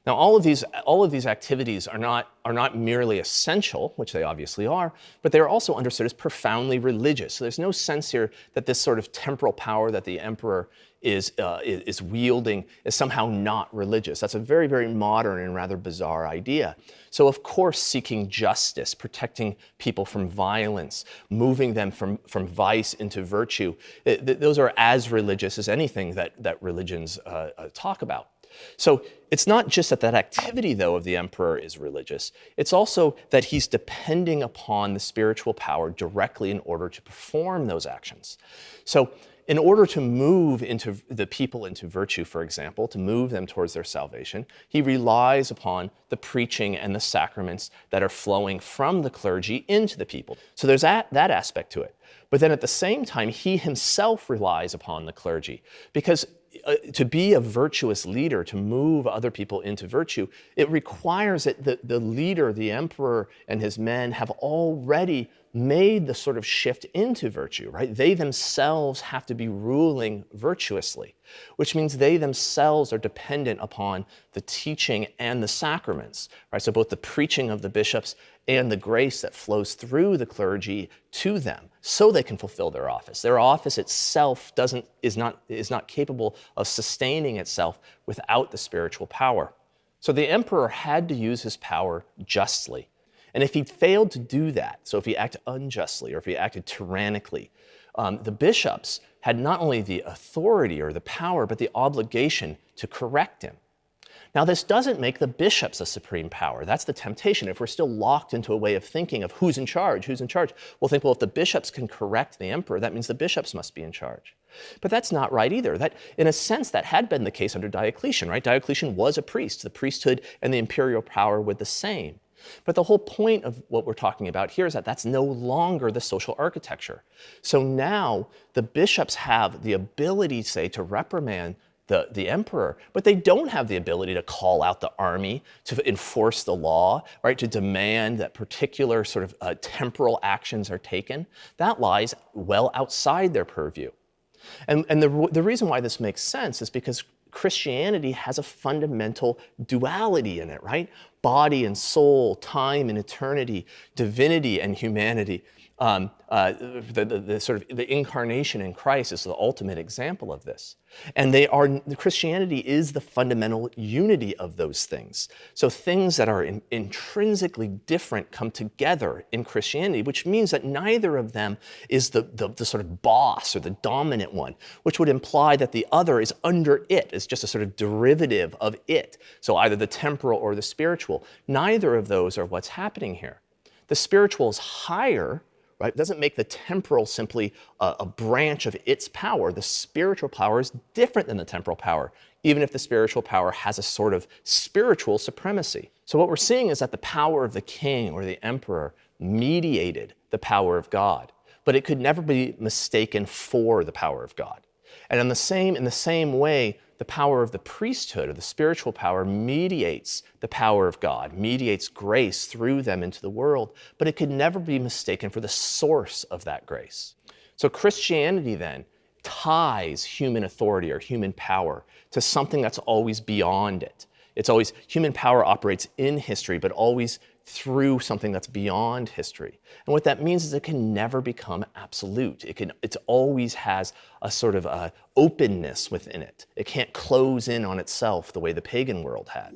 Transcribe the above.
Now, all of these activities are not merely essential, which they obviously are, but they are also understood as profoundly religious. So there's no sense here that this sort of temporal power that the emperor is wielding is somehow not religious. That's a very, very modern and rather bizarre idea. So of course, seeking justice, protecting people from violence, moving them from vice into virtue, those are as religious as anything that religions talk about. So it's not just that activity, though, of the emperor is religious. It's also that he's depending upon the spiritual power directly in order to perform those actions. So in order to move into the people into virtue, for example, to move them towards their salvation, he relies upon the preaching and the sacraments that are flowing from the clergy into the people. So there's that aspect to it. But then at the same time, he himself relies upon the clergy, because to be a virtuous leader, to move other people into virtue, it requires that the leader, the emperor and his men have already made the sort of shift into virtue, right? They themselves have to be ruling virtuously, which means they themselves are dependent upon the teaching and the sacraments, right? So both the preaching of the bishops and the grace that flows through the clergy to them so they can fulfill their office. Their office itself is not capable of sustaining itself without the spiritual power. So the emperor had to use his power justly. And if he failed to do that, so if he acted unjustly or if he acted tyrannically, the bishops had not only the authority or the power, but the obligation to correct him. Now, this doesn't make the bishops a supreme power. That's the temptation. If we're still locked into a way of thinking of who's in charge, we'll think, well, if the bishops can correct the emperor, that means the bishops must be in charge. But that's not right either. That, in a sense, that had been the case under Diocletian, right? Diocletian was a priest. The priesthood and the imperial power were the same. But the whole point of what we're talking about here is that that's no longer the social architecture. So now the bishops have the ability, say, to reprimand the emperor, but they don't have the ability to call out the army, to enforce the law, right, to demand that particular sort of temporal actions are taken. That lies well outside their purview. And the reason why this makes sense is because Christianity has a fundamental duality in it, right? Body and soul, time and eternity, divinity and humanity. The incarnation in Christ is the ultimate example of this. And Christianity is the fundamental unity of those things. So things that are intrinsically different come together in Christianity, which means that neither of them is the sort of boss or the dominant one, which would imply that the other is under it, is just a sort of derivative of it. So either the temporal or the spiritual. Neither of those are what's happening here. The spiritual is higher, right? It doesn't make the temporal simply a branch of its power. The spiritual power is different than the temporal power, even if the spiritual power has a sort of spiritual supremacy. So what we're seeing is that the power of the king or the emperor mediated the power of God, but it could never be mistaken for the power of God. And in the same way, the power of the priesthood or the spiritual power mediates the power of God, mediates grace through them into the world, but it could never be mistaken for the source of that grace. So Christianity then ties human authority or human power to something that's always beyond it. It's always, human power operates in history, but always through something that's beyond history. And what that means is it can never become absolute. It always has a sort of openness within it. It can't close in on itself the way the pagan world had.